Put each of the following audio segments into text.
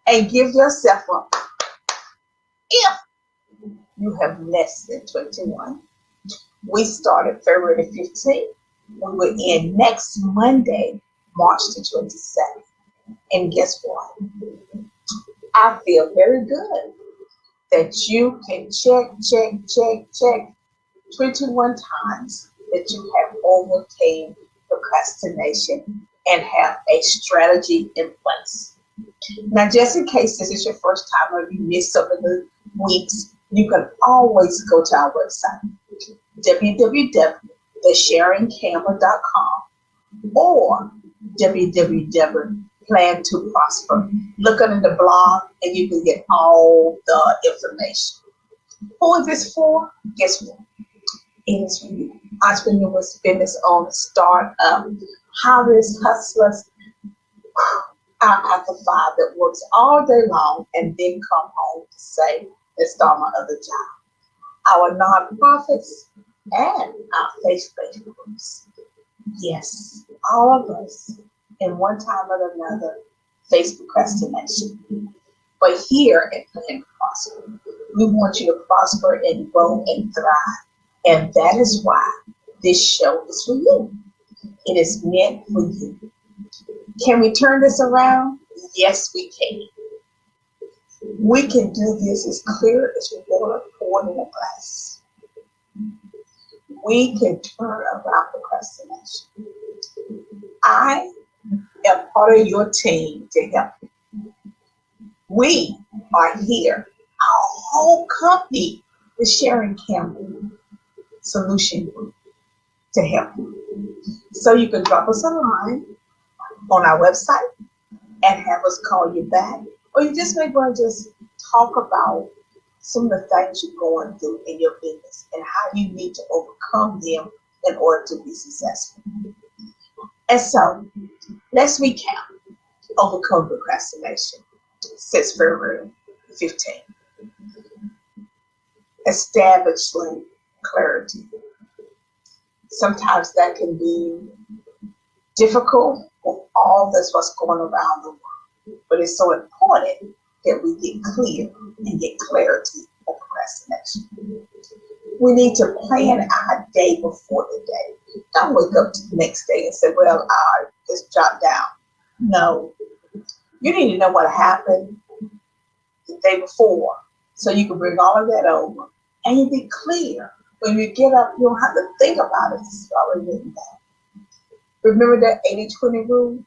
and give yourself up if you have less than 21. We started February 15th. We will end next Monday, March the 27th. And guess what? I feel very good that you can check 21 times that you have overcame procrastination and have a strategy in place. Now, just in case this is your first time or you missed some of the weeks, you can always go to our website, www.thesharingcamera.com or www.plan2prosper. Look under the blog and you can get all the information. Who is this for? Guess what? It is for you. Entrepreneurs, business owners, startup, hobbies, hustlers, our after five that works all day long and then come home to say, let's start my other job. Our nonprofits and our faith-based groups. Yes, all of us, in one time or another, face procrastination. But here at Plan to Prosper, we want you to prosper and grow and thrive. And that is why this show is for you. It is meant for you. Can we turn this around? Yes, we can. We can do this as clear as water poured in a glass. We can turn around procrastination. I am part of your team to help you. We are here. Our whole company is Sharing Campbell Solution Group to help you. So you can drop us a line on our website and have us call you back. Or you just may want to just talk about some of the things you're going through in your business and how you need to overcome them in order to be successful. And so let's recap overcome procrastination since February 15th. Establishing clarity. Sometimes that can be difficult with all that's what's going around the world. But it's so important that we get clear and get clarity on procrastination. We need to plan our day before the day. Don't wake up the next day and say, well, I just jot down. No. You need to know what happened the day before so you can bring all of that over. And you be clear. When you get up, you don't have to think about it. It's already written down. Remember that 80-20 rule?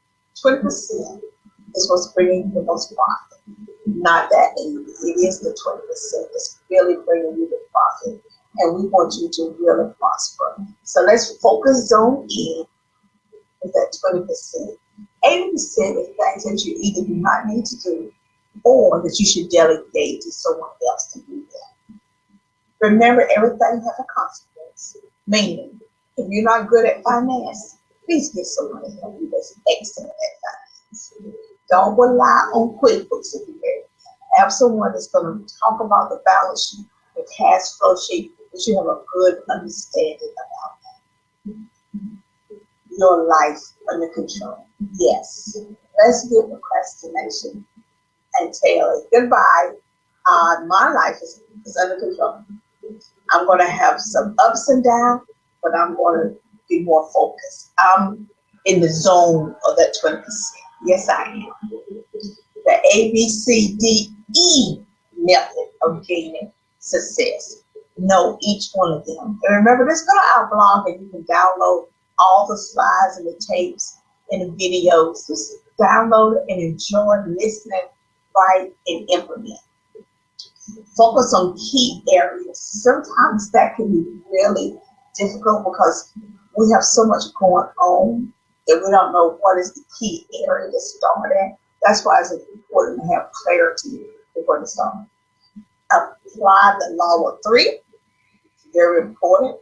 20% is what's bringing you the most profit. Not that 80. It is the 20% that's really bringing you the profit. And we want you to really prosper. So let's focus, zone in with that 20%. 80% is things that you either do not need to do or that you should delegate to someone else to do that. Remember, everything has a consequence. Meaning, if you're not good at finance, please get someone to help you that's excellent at finance. Don't rely on QuickBooks if you're ready. Have someone that's going to talk about the balance sheet, the cash flow sheet, that you have a good understanding about that. Your life under control. Yes. Let's get procrastination and tell it goodbye. My life is under control. I'm going to have some ups and downs, but I'm going to be more focused. I'm in the zone of that 20%. Yes, I am. The ABCDE method of gaining success. Know each one of them. And remember, just go to our blog and you can download all the slides and the tapes and the videos. Just download it and enjoy listening, write, and implement. Focus on key areas. Sometimes that can be really difficult because we have so much going on that we don't know what is the key area to start at. That's why it's important to have clarity before you start. Apply the law of three. It's very important.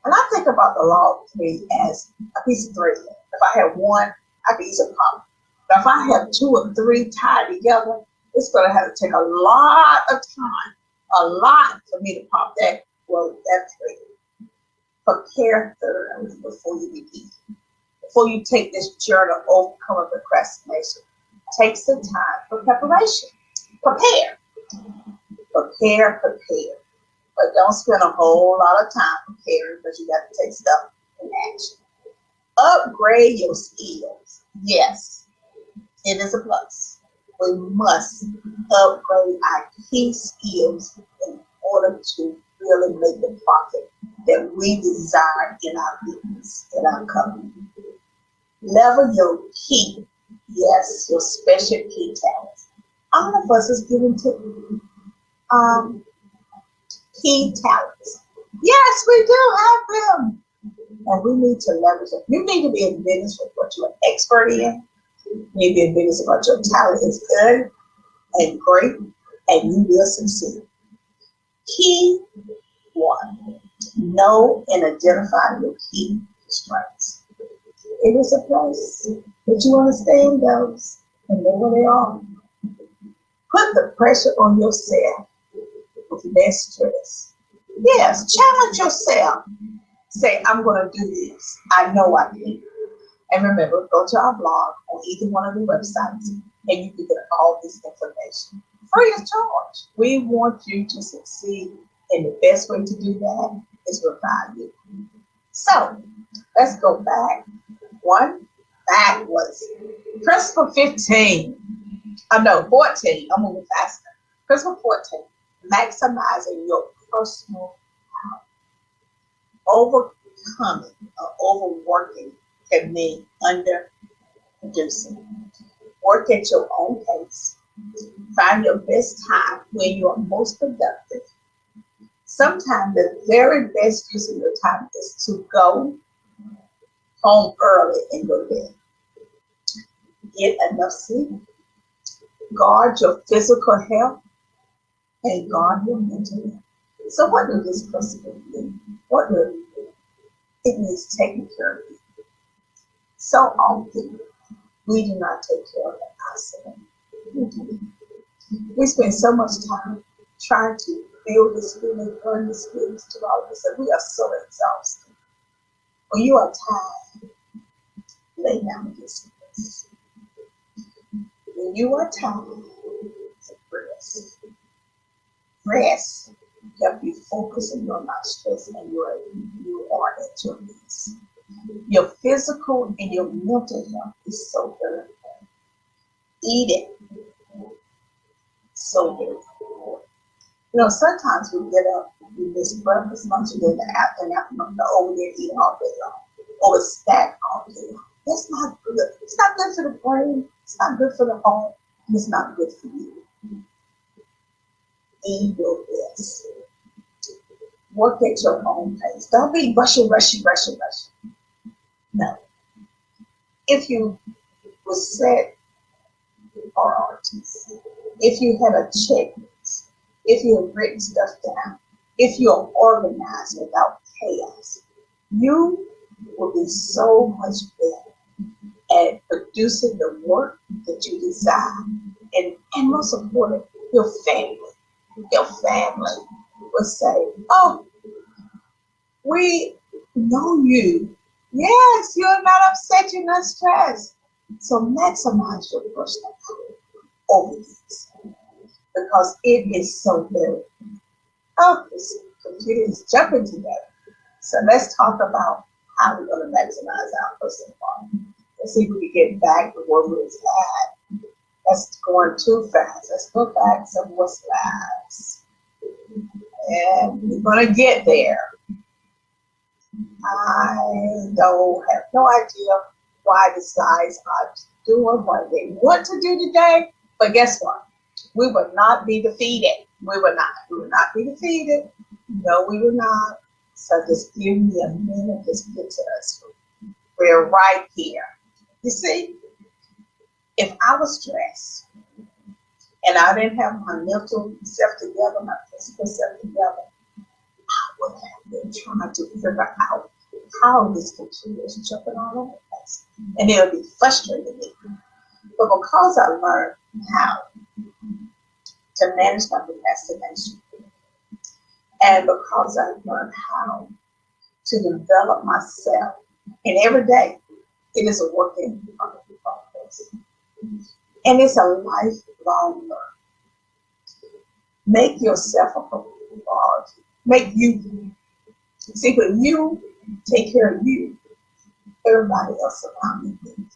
And I think about the law of three as a piece of thread. If I have one, I can use a pop. But if I have two or three tied together, it's going to have to take a lot of time, a lot for me to pop that thread. Prepare thoroughly before you begin. Before you take this journey of overcoming procrastination, Take some time for preparation. Prepare, prepare. But don't spend a whole lot of time preparing because you got to take stuff in action. Upgrade your skills. Yes, it is a plus. We must upgrade our key skills in order to really make the profit that we desire in our business, in our company. Level your key, yes, your special key talents. All of us is given to key talents. Yes, we do have them. And we need to leverage them. You need to be in business with what you're an expert in. You need to be in business with what your talent is good and great, and you will succeed. Key one, know and identify your key strengths. It is a place that you understand those and know where they are. Put the pressure on yourself with less stress. Yes, challenge yourself. Say, I'm going to do this. I know I can. And remember, go to our blog on either one of the websites and you can get all this information free of charge. We want you to succeed, and the best way to do that is with value. So let's go back. One, that was principle 15. No, 14. I'm moving faster. Principle 14, maximizing your personal power. Overcoming or overworking can mean underproducing. Work at your own pace. Find your best time when you are most productive. Sometimes the very best use of your time is to go home early and go to bed. Get enough sleep. Guard your physical health and guard your mental health. So what does this principle mean? What does it mean? It means taking care of you. So often we do not take care of ourselves. We spend so much time trying to build this feeling, earn this feelings to all of us, and we are so exhausted. When you are tired, lay down and get some rest. When you are tired, rest. Rest help you focus and you're not stressed and you are at your ease. Your physical and your mental health is so very important. Eat it. So very important. Sometimes we get up, we miss breakfast, lunch, and then the afternoon, over there eating all day long, or we snack all day long. That's not good. It's not good for the brain. It's not good for the heart. And it's not good for you. Eat your best. Work at your own pace. Don't be rushing. No. If you will set priorities, if you have a checklist, if you have written stuff down, if you're organized without chaos, you will be so much better at producing the work that you desire. And most important, your family will say, oh, we know you. Yes, you're not upset, you're not stressed. So maximize your personal power over this because it is so very. Oh, this computer is jumping together. So let's talk about how we're going to maximize our personal power. Let's see if we can get back to where we was at. That's going too fast. Let's go back some more slides. And we're going to get there. I don't have no idea why the slides are doing what they want to do today, but guess what? We will not be defeated. We will not be defeated. No, we will not. So just give me a minute, just get to us. We're right here. You see, if I was stressed and I didn't have my mental self together, my physical self together, I would have been trying to figure out how this computer is jumping all over the place. And it'll be frustrating me. But because I learned how to manage my procrastination, and because I learned how to develop myself, and every day it is a work in progress. And it's a lifelong learning. Make yourself a priority. Make you see when you take care of you, everybody else around you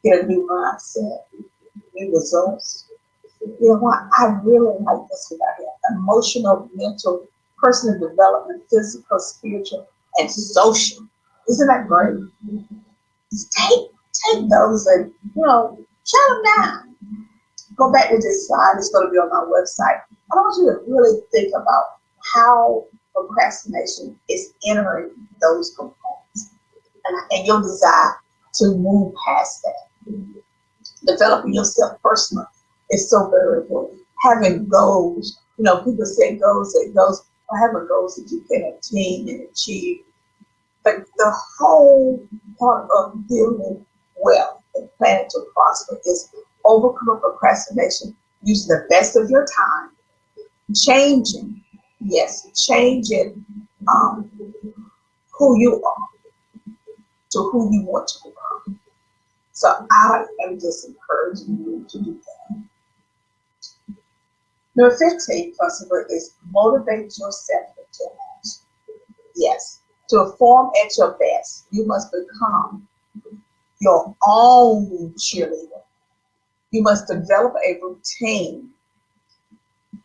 get a new mindset, new results. You know what? I really like this about it. Emotional, mental, personal development, physical, spiritual, and social. Isn't that great? Just take those and shut them down. Go back to this slide. It's going to be on my website. I want you to really think about how procrastination is entering those components and your desire to move past that. Developing yourself personally is so very important. Having goals, people set goals, or having goals that you can attain and achieve. But the whole part of building wealth and planning to prosper is overcoming procrastination, using the best of your time, changing, changing who you are to who you want to become. So I am just encouraging you to do that. Number 15 principle is motivate yourself to action. Yes, to perform at your best, you must become your own cheerleader. You must develop a routine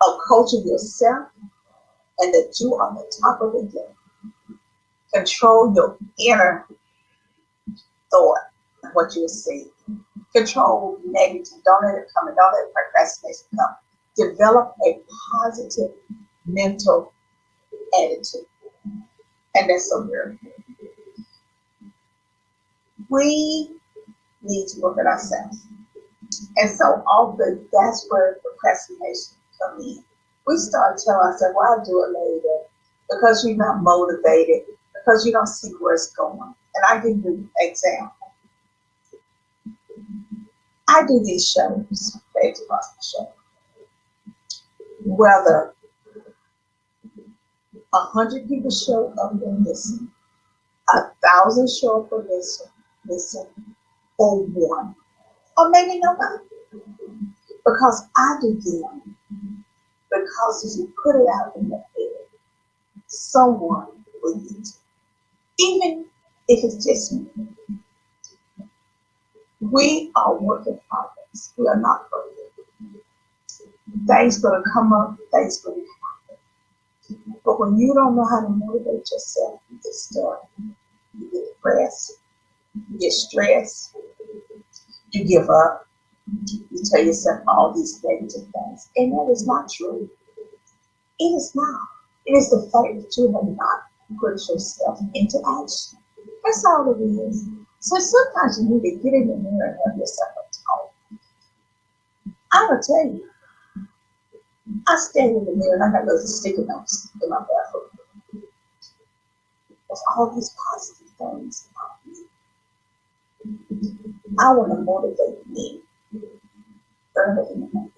of coaching yourself and that you are on the top of the game. Control your inner thought and what you see. Control negative. Don't let it come and don't let procrastination come. Develop a positive mental attitude. And that's so very important. We need to look at ourselves. And so often that's where procrastination comes in. We start telling ourselves, well, I'll do it later because you're not motivated, because you don't see where it's going. And I give you an example. I do these shows, Faith Gospel Show. Whether 100 people show up and listen, 1,000 show up and listen, or one, or maybe nobody. Because I do them. Because if you put it out in the air, someone will get it. Even if it's just me. We are work in progress. We are not perfect. Things going to come up, things going to happen. But when you don't know how to motivate yourself, you get stuck, you get depressed, you get stressed, you give up, you tell yourself all these negative things. And that is not true. It is not. It is the fact that you have not put yourself into action. That's all it is. So sometimes you need to get in the mirror and have yourself a talk. I'm going to tell you, I stand in the mirror and I got those sticky notes in my bathroom. There's all these positive things about me. I want to motivate me early in the morning.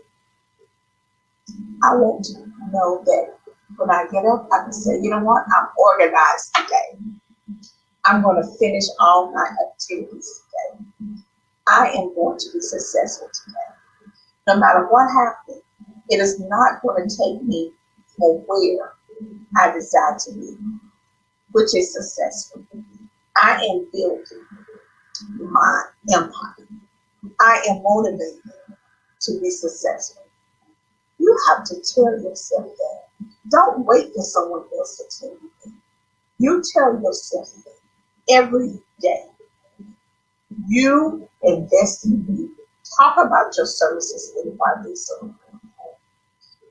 I want to know that when I get up, I can say, you know what, I'm organized today. I'm going to finish all my activities today. I am going to be successful today. No matter what happens, it is not going to take me from where I desire to be, which is successful. I am building my empire. I am motivated to be successful. You have to tell yourself that. Don't wait for someone else to tell you that. You tell yourself that every day. You invest in you. Talk about your services and why they're so important.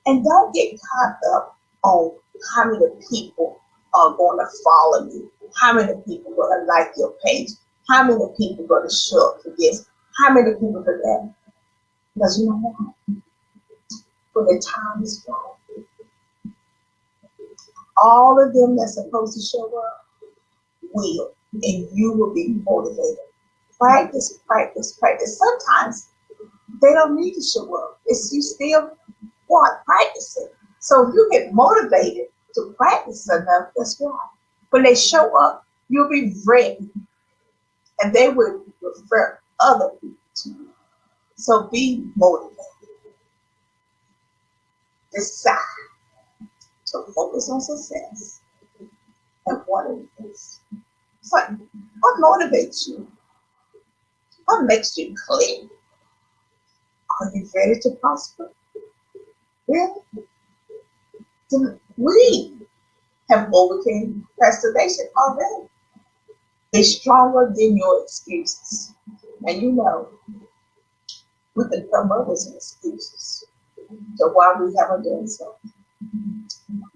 And don't get caught up on how many people are going to follow you, how many people are going to like your page, how many people are going to show up for this, how many people for that. Because you know what? When the time is right, all of them that's supposed to show up will, and you will be motivated. Practice, practice, practice. Sometimes they don't need to show up. It's you still practicing. So if you get motivated to practice enough, guess what? When they show up, you'll be ready. And they will refer other people to you. So be motivated. Decide to focus on success and what it is. So what motivates you? What makes you clear? Are you ready to prosper? Really? We have overcome procrastination already. Be stronger than your excuses. And you know, we can come up with some excuses to why we haven't done so.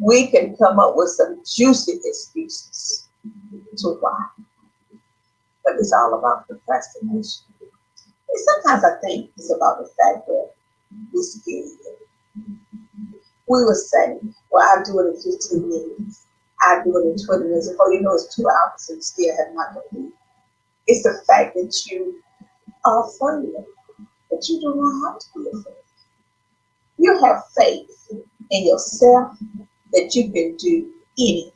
We can come up with some juicy excuses to why. But it's all about procrastination. And sometimes I think it's about the fact that we're scared. We were saying, well, I'll do it in 15 minutes. I'll do it in 20 minutes. Before you know it's 2 hours and still have not completed. It's the fact that you are afraid, but you do not have to be afraid. You have faith in yourself that you can do anything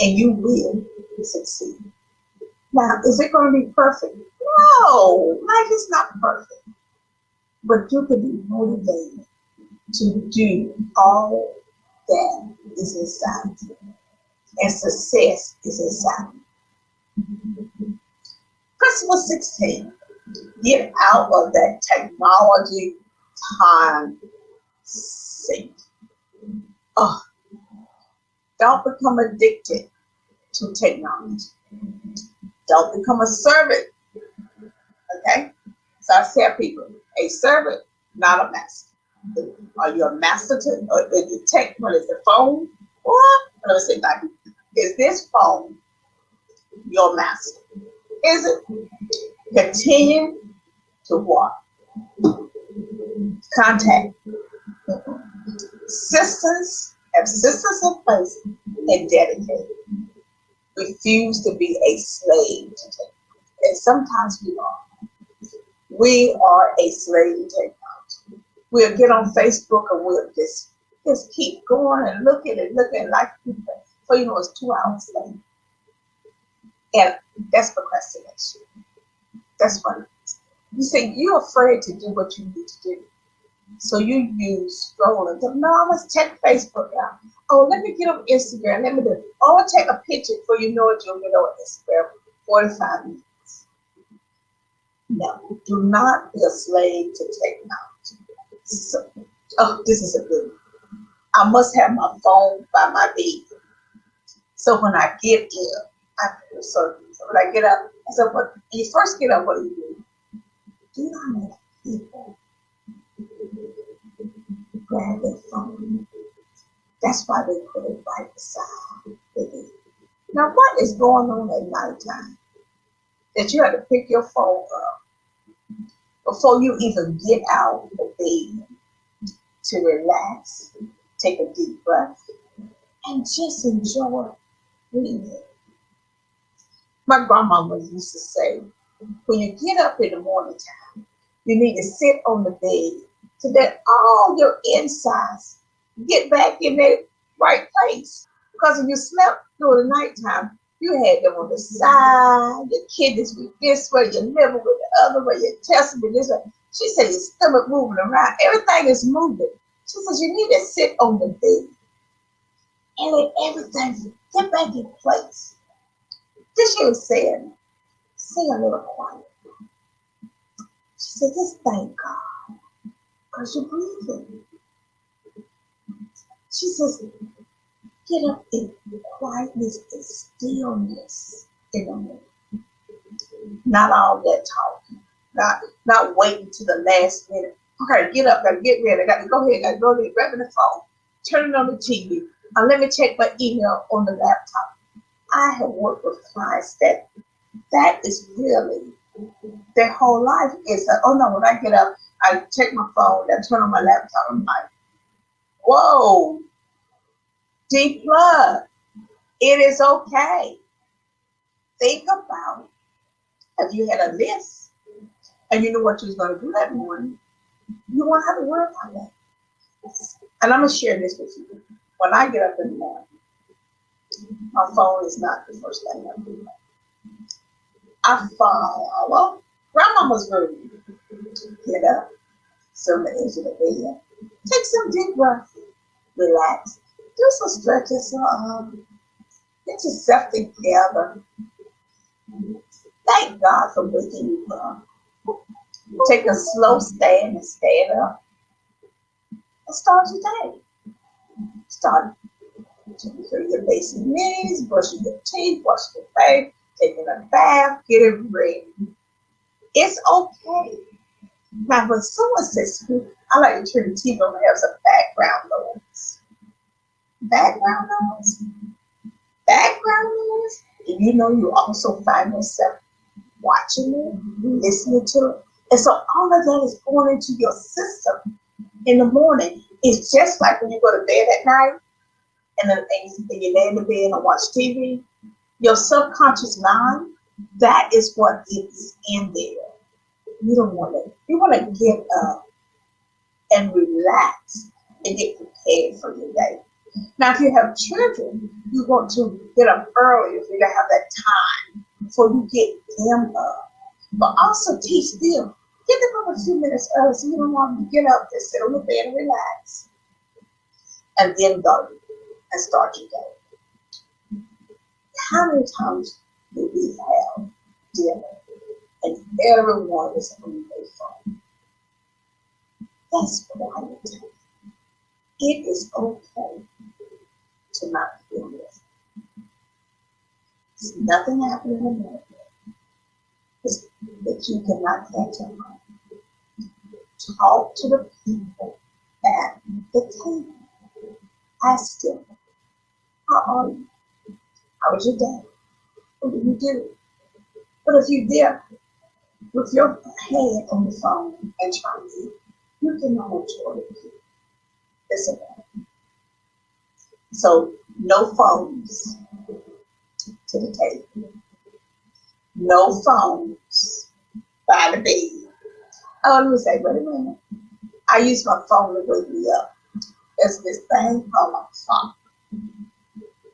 and you will succeed. Now, is it going to be perfect? No, life is not perfect. But you can be motivated to do all that is inside you. And success is inside you. Principle 16, get out of that technology time sink. Oh, don't become addicted to technology. Don't become a servant. Okay? So I tell people, a servant, not a master. Are you a master to or is the tech? What is the phone? What? Let me say like, is this phone your master? Is it? Continue to what? Contact. Systems, have systems in place and dedicated. Refuse to be a slave to technology. And sometimes we are. We are a slave to technology. We'll get on Facebook and we'll just keep going and looking like so you know it's 2 hours later. And that's procrastination. That's what it is. You say you're afraid to do what you need to do. So you use scrolling. No, let's check Facebook out. Oh, let me get on Instagram. Let me do it. Oh, I'll take a picture before you know it, you'll get on Instagram 45 minutes. No, do not be a slave to technology. So, oh, this is a good one. I must have my phone by my bed. So when I get up, so when I get up, so when you first get up, what do? Do not let people grab their phone. That's why they put it right beside the bed. Now, what is going on at nighttime that you have to pick your phone up before you even get out of the bed to relax, take a deep breath, and just enjoy breathing? My grandmama used to say, when you get up in the morning time, you need to sit on the bed so that all your insides get back in their right place. Because if you slept during the nighttime, you had them on the side, your kidneys with this way, your liver with the other way, your chest with this way. She said your stomach moving around, everything is moving. She says you need to sit on the bed and let everything get back in place. This she was saying, say a little quiet. She said, just thank God because you're breathing. She says, get up in quietness and stillness in the morning. Not all that talking. Not waiting to the last minute. Okay, get up, gotta get ready. I gotta go ahead, gotta go ahead, grabbing the phone, turn it on the TV. Let me check my email on the laptop. I have worked with clients that is really their whole life is that, oh no, when I get up, I check my phone, I turn on my laptop, I'm like, whoa, deplug. It is okay. Think about it. If you had a list and you knew what you was going to do that morning, you won't have to worry about that. And I'm going to share this with you. When I get up in the morning, my phone is not the first thing I do. I follow grandmama's room. Get up, sit on the edge of the bed, take some deep breaths, relax, do some stretches, get yourself together. Thank God for waking you up. Take a slow stand and stand up and start your day. Start taking care of your basic needs, brushing your teeth, washing your face, taking a bath, getting ready. It's okay. Now, when someone says school, I like to turn the TV on and have some background noise. Background noise? Background noise? And you know you also find yourself watching it, listening to it. And so all of that is going into your system in the morning. It's just like when you go to bed at night and then you lay in the bed and watch TV. Your subconscious mind, that is what is in there. You don't want to. You want to get up and relax and get prepared for your day. Now, if you have children, you want to get up early if you don't have that time before you get them up. But also teach them. Get them up a few minutes early so you don't want them to get up and sit on the bed and relax. And then go and start your day. How many times do we have dinner and everyone is on their phone? That's quiet time. It is okay to not feel this. There's nothing happening in there that you cannot catch up on. Talk to the people at the table. Ask them, how are you? How was your day? What did you do? But if you're there with your hand on the phone and trying to, you can hold your people. It's okay. So no phones to the table. No phones by the bed. Oh, let me say, wait a minute. I use my phone to wake me up. There's this thing called a clock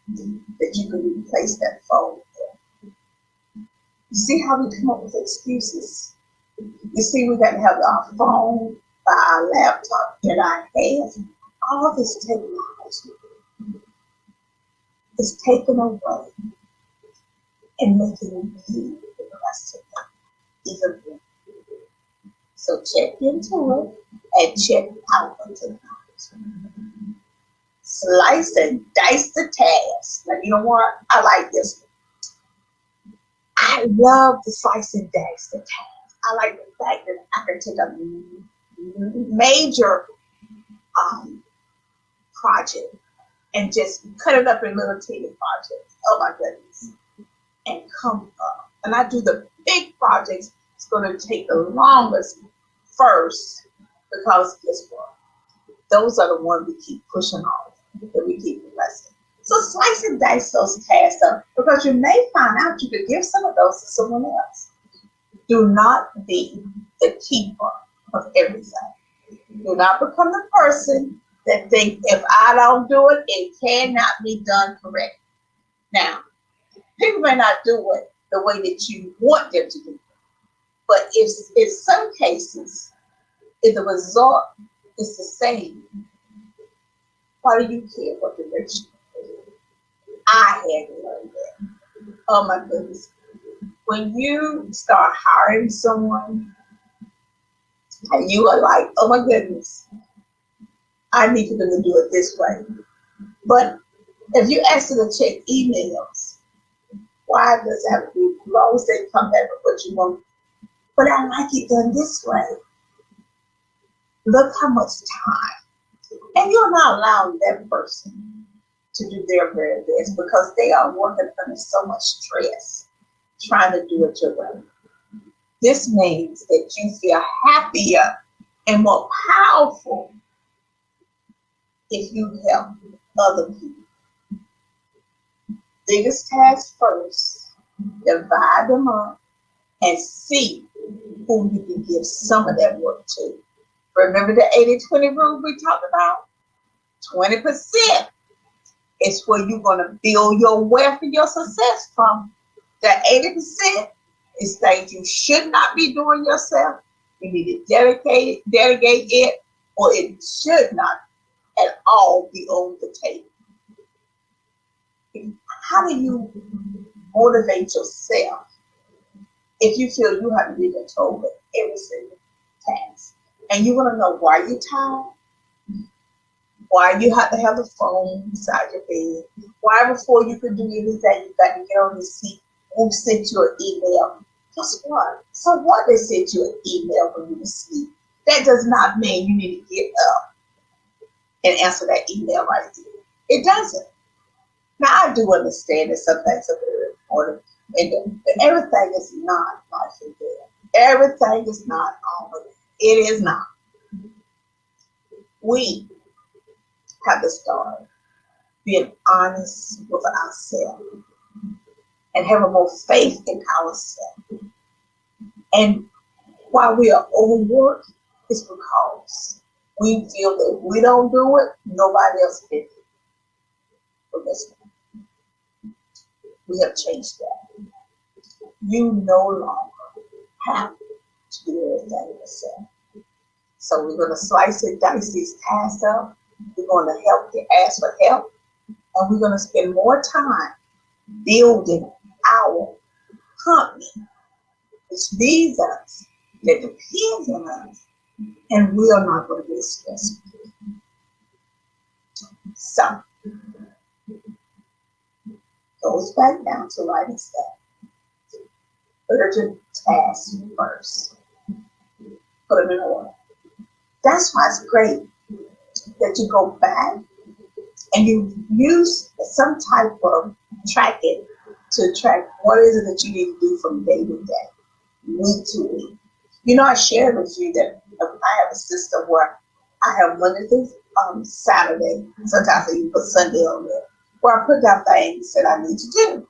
that you can replace that phone with. You see how we come up with excuses? You see, we got to have our phone by our laptop in our hands. All this technology is taken away and making you depressed even more. So check into it and check out the technology. Slice and dice the task. Now, you know what? I like this one. I love the slice and dice the task. I like the fact that I can take a major project and just cut it up in little teeny projects. Oh my goodness. And come up. And I do the big projects. It's going to take the longest first because guess what? Those are the ones we keep pushing off, that we keep progressing. So slice and dice those tasks up because you may find out you could give some of those to someone else. Do not be the keeper of everything. Do not become the person that thinks if I don't do it, it cannot be done correctly. Now, people may not do it the way that you want them to do it, but if in some cases, if the result is the same, why do you care what direction you do? I had to learn that. Oh my goodness. When you start hiring someone and you are like, oh my goodness, I need you to do it this way. But if you ask them to check emails, why does it have to be? You always say come back with what you want. But I like it done this way. Look how much time. And you're not allowing that person to do their very best because they are working under so much stress trying to do it your way. This means that you feel happier and more powerful if you help other people. Biggest task first, divide them up and see who you can give some of that work to. Remember the 80-20 rule we talked about? 20% is where you're going to build your wealth and your success from. The 80% is things you should not be doing yourself. You need to delegate it, or it should not at all be on the table. How do you motivate yourself if you feel you have to be controlled with every single task? And you want to know why you're tired? Why you have to have the phone beside your bed? Why before you can do anything, you got to get on the seat? Who sent you an email? Guess what? So what, they sent you an email when you were asleep? That does not mean you need to get up and answer that email right there. It doesn't. Now, I do understand that some things are very important, and everything is not life and death. Everything is not all of it. It is not. We have to start being honest with ourselves and having more faith in ourselves. And why we are overworked is because we feel that if we don't do it, nobody else can do it. But guess what? We have changed that. You no longer have to do everything yourself. So we're going to slice and dice these tasks up. We're going to help you ask for help. And we're going to spend more time building our company, which needs us, that depends on us, and we are not going to get stressed. So, goes back down to writing stuff. Urgent tasks first. Put them in order. That's why it's great that you go back and you use some type of tracking to track what is it that you need to do from day to day, week to week. You know, I shared with you that I have a system where I have Monday through Saturday, sometimes I even put Sunday on there, where I put down things that I need to do.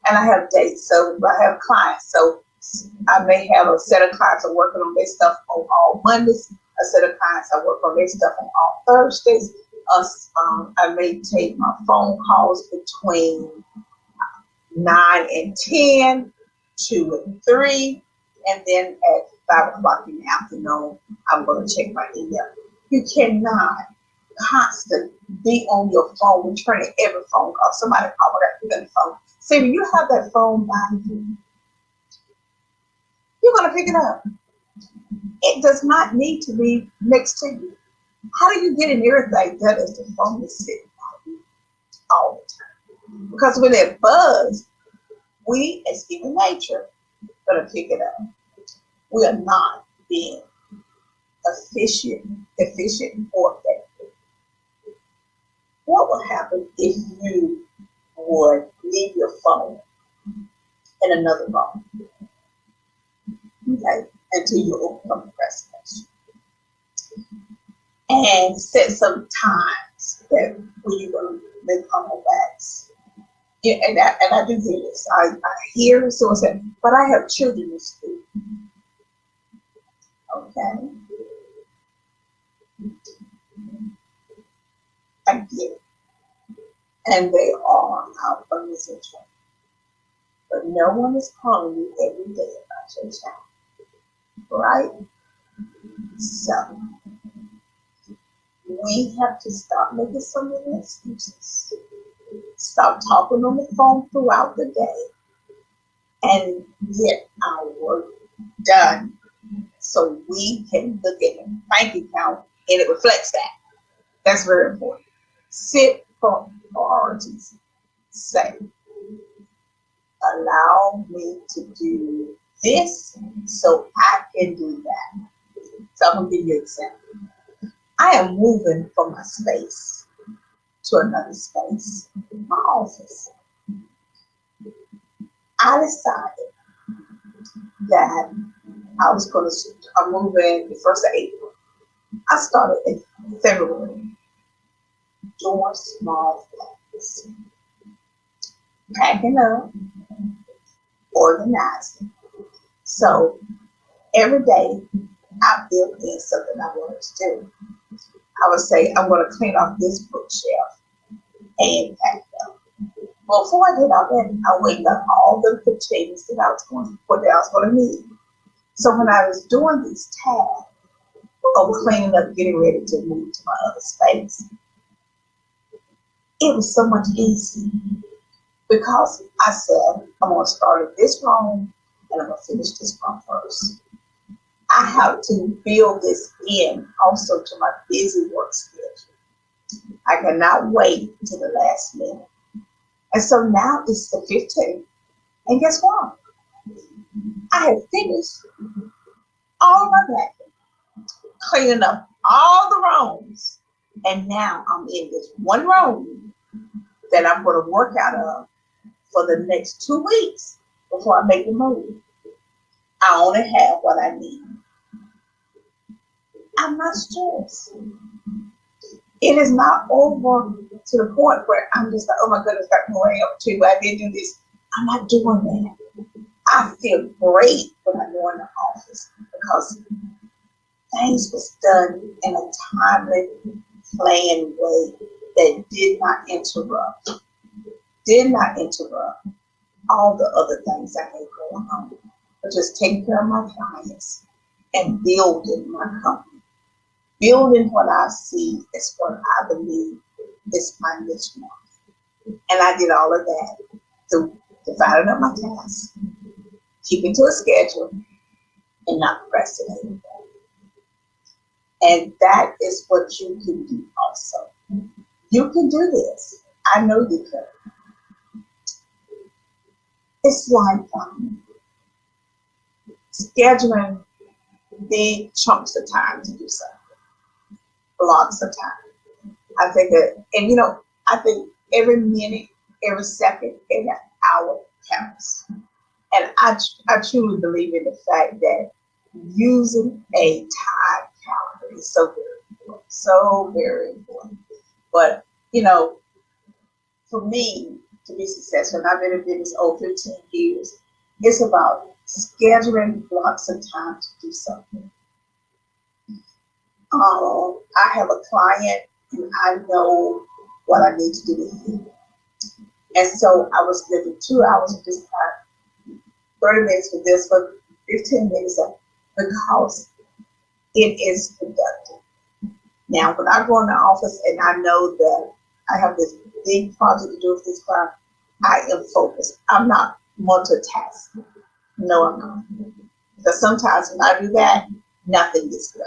And I have dates, so I have clients. So I may have a set of clients are working on their stuff on all Mondays, a set of clients I work on their stuff on all Thursdays. I may take my phone calls between 9 and 10, 2 and 3, and then at 5 o'clock in the afternoon, I'm going to check my email. You cannot constantly be on your phone, returning every phone call. Somebody called that phone. See, when you have that phone by you, you're going to pick it up. It does not need to be next to you. How do you get in everything done as the phone is sitting by you all the time? Because when it buzzes, we as human nature are going to pick it up. We are not being efficient or effective. What would happen if you would leave your phone in another room? Okay, until you overcome procrastination. And set some times that when you're going to make comebacks. Yeah, and I do hear this. I hear someone say, but I have children in school. Okay. I get it. And they are out from this situation. But no one is calling you every day about your child. Right? So we have to stop making so many excuses. Stop talking on the phone throughout the day and get our work done so we can look at the bank account and it reflects that. That's very important. Sit for priorities. Say, allow me to do this so I can do that. So I'm going to give you an example. I am moving from my space to another space, my office. I decided that I was going to move in the 1st of April. I started in February doing small things, packing up, organizing. So every day I built in something I wanted to do. I would say I'm going to clean off this bookshelf and pack up. Before I did all that, I went and got all the containers that I was going to need. So when I was doing these tasks of cleaning up, getting ready to move to my other space, it was so much easier because I said, I'm going to start in this room and I'm going to finish this one first. I have to build this in also to my busy work schedule. I cannot wait until the last minute. And so now it's the 15th. And guess what? I have finished all of my vacuum, cleaning up all the rooms. And now I'm in this one room that I'm going to work out of for the next 2 weeks before I make the move. I only have what I need. I'm not stressed. It is not over to the point where I'm just like, oh my goodness, got more up to, I didn't do this. I'm not doing that. I feel great when I go in the office because things was done in a timely, planned way that did not interrupt all the other things I had going on, but just taking care of my clients and building my company. Building what I see is what I believe is my niche market. And I did all of that through dividing up my tasks, keeping to a schedule, and not procrastinating. And that is what you can do also. You can do this. I know you can. It's like scheduling big chunks of time to do something, blocks of time. I think that, and I think every minute, every second, every hour counts. And I truly believe in the fact that using a time calendar is so very important, so very important. But, for me to be successful, and I've been in business over 15 years, it's about scheduling blocks of time to do something. I have a client and I know what I need to do with him. And so I was given 2 hours of this time, 30 minutes for this, for 15 minutes because it is productive. Now, when I go in the office and I know that I have this big project to do with this client, I am focused. I'm not multitasking. No, I'm not. Because sometimes when I do that, nothing gets done.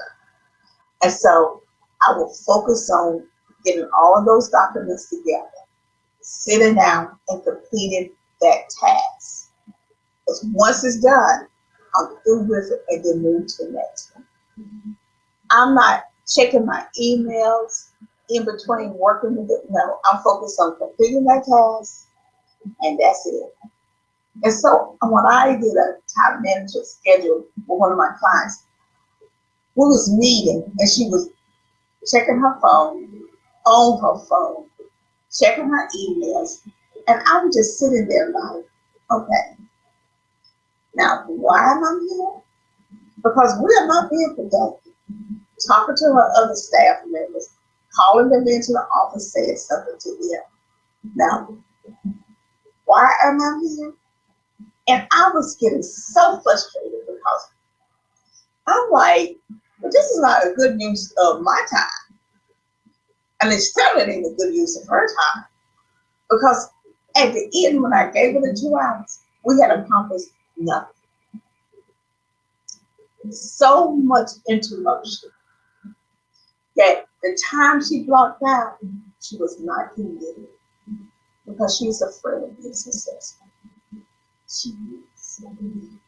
And so I will focus on getting all of those documents together, sitting down and completing that task. Because once it's done, I'm through with it and then move to the next one. I'm not checking my emails in between working with it. No, I'm focused on completing that task and that's it. And so when I did a time management schedule with one of my clients, we was meeting and she was checking her phone, on her phone, checking her emails, and I was just sitting there like, okay, now why am I here? Because we are not being productive. Talking to her other staff members, calling them into the office, saying something to them. Now, why am I here? And I was getting so frustrated because I'm like, well, this is not a good use of my time. And it's certainly ain't a good use of her time. Because at the end, when I gave her the 2 hours, we had accomplished nothing. So much interruption that the time she blocked out, she was not committed because she's afraid of being successful. She is.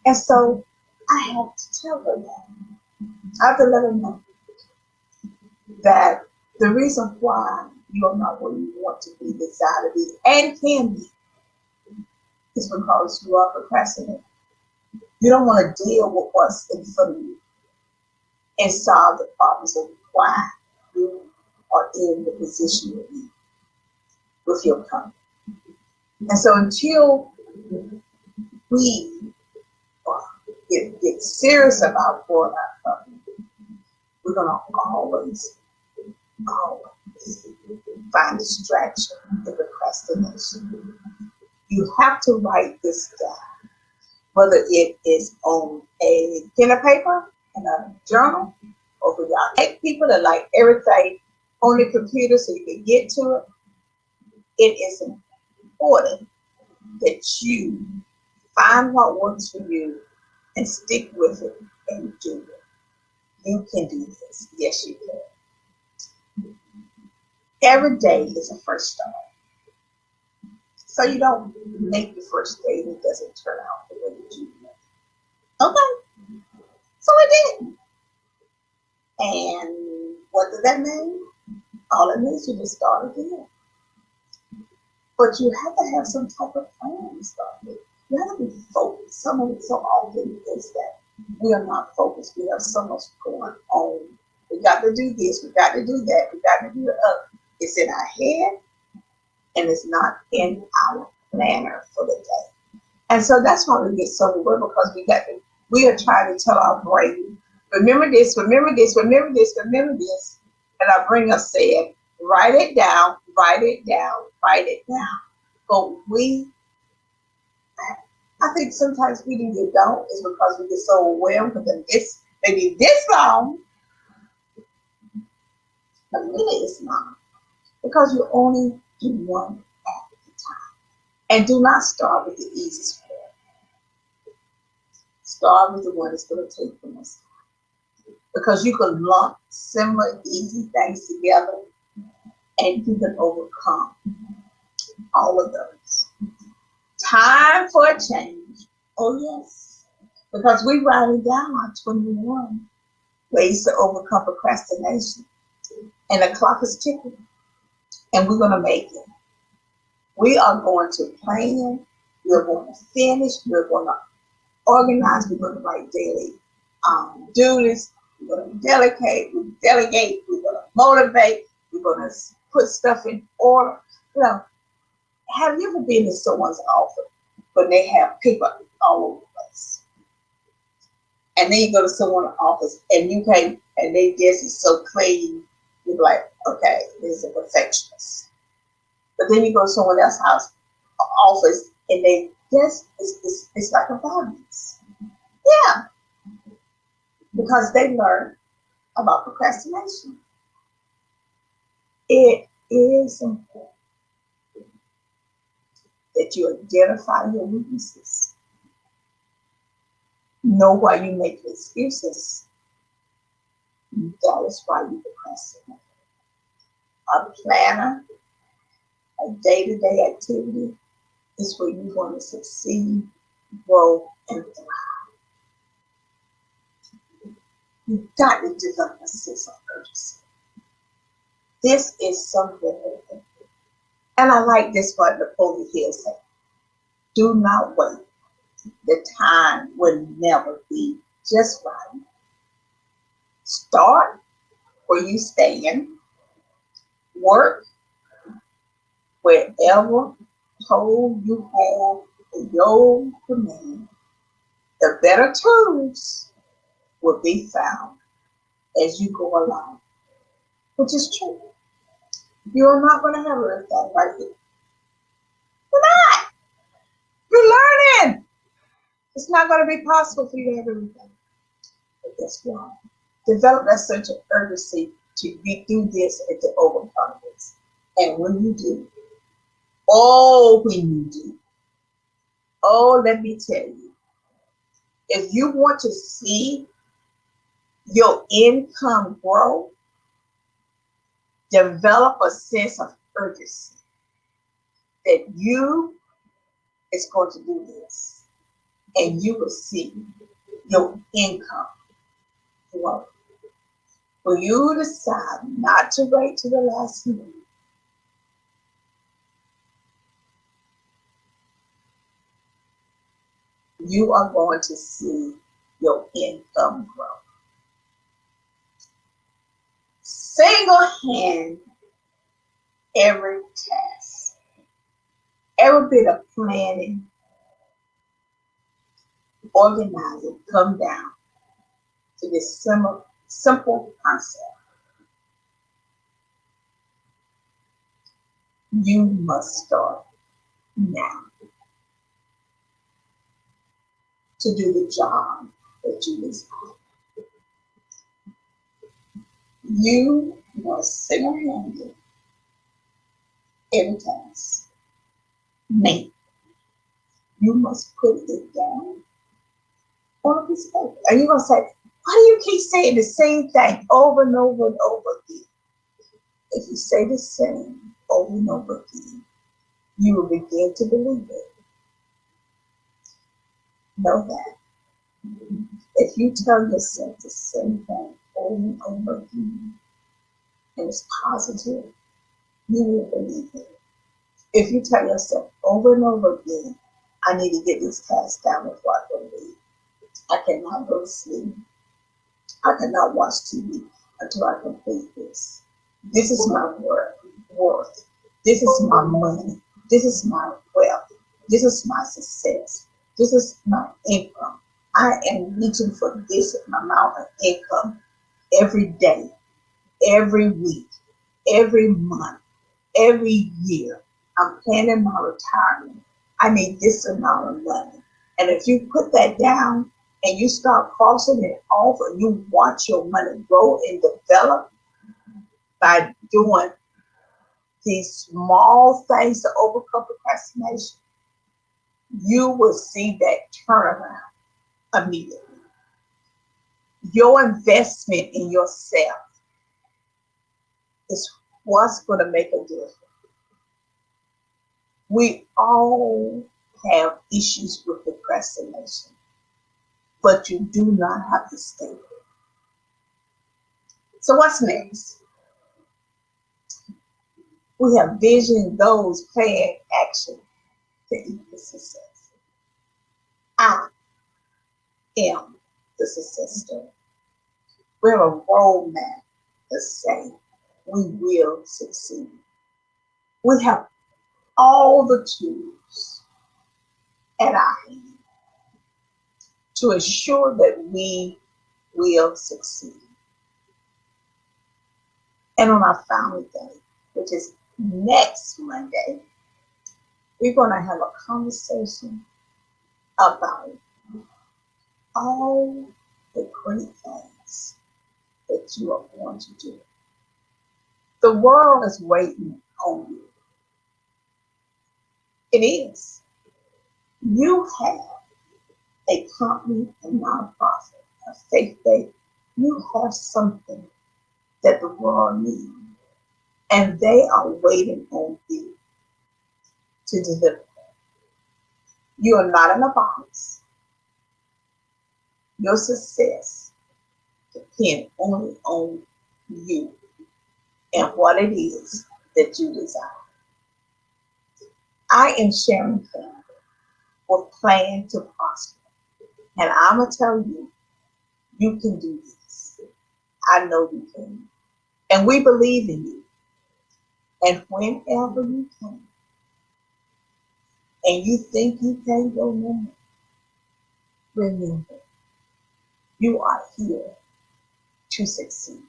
And so I have to tell her that. I have to let her know that the reason why you are not where you want to be, desire to be, and can be, is because you are procrastinating. You don't want to deal with what's in front of you and solve the problems of why you are in the position you're in with your company. And so until we get serious about growing our company, we're going to always find distraction and procrastination. You have to write this down. whether it is on a pen and paper and a journal, or for y'all like people that like everything on the computer so you can get to it, it is important that you find what works for you and stick with it and do it. You can do this. Yes, you can. Every day is a first start. So you don't make the first day and it doesn't turn out the way that you want. Okay. So it did. And what does that mean? All it means is you just start again. But you have to have some type of plan to start with. You have to be focused. Some of it so often is that we are not focused. We have so much going on. We got to do this, we got to do that, we got to do the other. It's in our head and it's not in our planner for the day. And so that's why we get so worried, because we are trying to tell our brain, remember this, remember this, remember this, remember this. And our brain is saying, write it down, write it down, write it down. But I think sometimes we don't is because we get so overwhelmed because this maybe this long, but really it's not. Because you only do one at a time. And do not start with the easiest prayer. Start with the one that's going to take the most time. Because you can lump similar easy things together and you can overcome all of those. Time for a change. Oh yes. Because we write it down on 21 ways to overcome procrastination. And the clock is ticking. And we're going to make it. We are going to plan. We're going to finish. We're going to organize. We're going to write daily duties. We're going to delegate. We're going to motivate. We're going to put stuff in order. You know, have you ever been in someone's office when they have people all over the place? And then you go to someone's office and you can't, and they desk is so clean. You're like, okay, this is a perfectionist. But then you go to someone else's house, office, and they desk it's like a violence. Yeah, because they learn about procrastination. It is important that you identify your weaknesses. Know why you make excuses. That is why you procrastinate. A planner, a day-to-day activity is where you want to succeed, grow, and thrive. You've got to develop a sense of urgency. This is something, and I like this part Napoleon Hill said, do not wait. The time will never be just right. Start where you stand, work wherever told you have your command. The better tools will be found as you go along, which is true. You're not going to have everything right here. You're not. You're learning. It's not going to be possible for you to have everything. But guess what? Develop that sense of urgency to get through this and to overcome this. And when you do, let me tell you, if you want to see your income grow, develop a sense of urgency that you is going to do this, and you will see your income grow. When you decide not to wait to the last minute, you are going to see your income grow. Single hand every task, every bit of planning, organizing, come down to this simple concept. You must start now. to do the job that you desire. You must single-handedly every task. Make. You must put it down on a piece of paper. And you're going to say, why do you keep saying the same thing over and over and over again? If you say the same over and over again, you will begin to believe it. Know that. If you tell yourself the same thing over and over again, and it's positive, you will believe it. If you tell yourself over and over again, I need to get this task down before I go to bed. I cannot go to sleep. I cannot watch TV until I complete this. This is my worth. This is my money. This is my wealth. This is my success. This is my income. I am reaching for this amount of income every day, every week, every month, every year. I'm planning my retirement. I need this amount of money. And if you put that down and you start crossing it off and you watch your money grow and develop by doing these small things to overcome procrastination, you will see that turnaround immediately. Your investment in yourself is what's going to make a difference. We all have issues with procrastination, but you do not have to stay there. So what's next? We have vision, goals, plan, action to equal success. I am the success story. We have a roadmap to say we will succeed. We have all the tools at our hand to ensure that we will succeed. And on our family day, which is next Monday, we're going to have a conversation about all the great things that you are going to do. The world is waiting on you. It is. You have a company, a nonprofit, a faith-based. You have something that the world needs, and they are waiting on you to deliver. You are not in a box. Your success depends only on you and what it is that you desire. I am Sharon Campbell with Plan to Prosper. And I'm going to tell you, you can do this. I know you can. And we believe in you. And whenever you can, and you think you can't go nowhere, remember, you are here to succeed.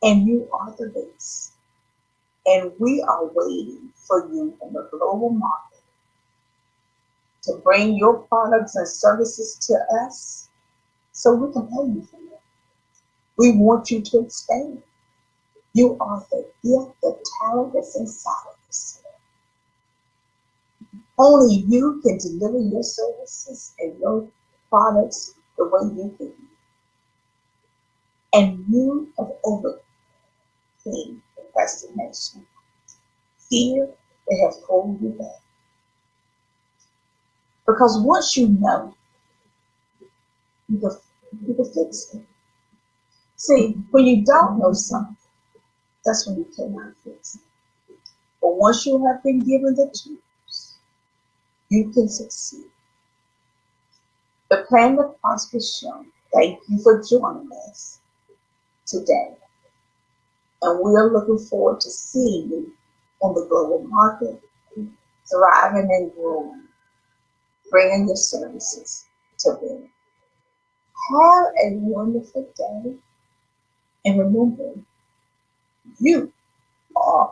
And you are the best. And we are waiting for you in the global market to bring your products and services to us so we can pay you for it. We want you to expand. You are the gift, the talent that's inside of us. Only you can deliver your services and your products the way you can. And you have overcame procrastination, fear that has held you back. Because once you know, you can fix it. See, when you don't know something, that's when you cannot fix it. But once you have been given the tools, you can succeed. The Plan to Prosper show. Thank you for joining us today. And we are looking forward to seeing you on the global market, thriving and growing, bringing your services to them. Have a wonderful day. And remember, you are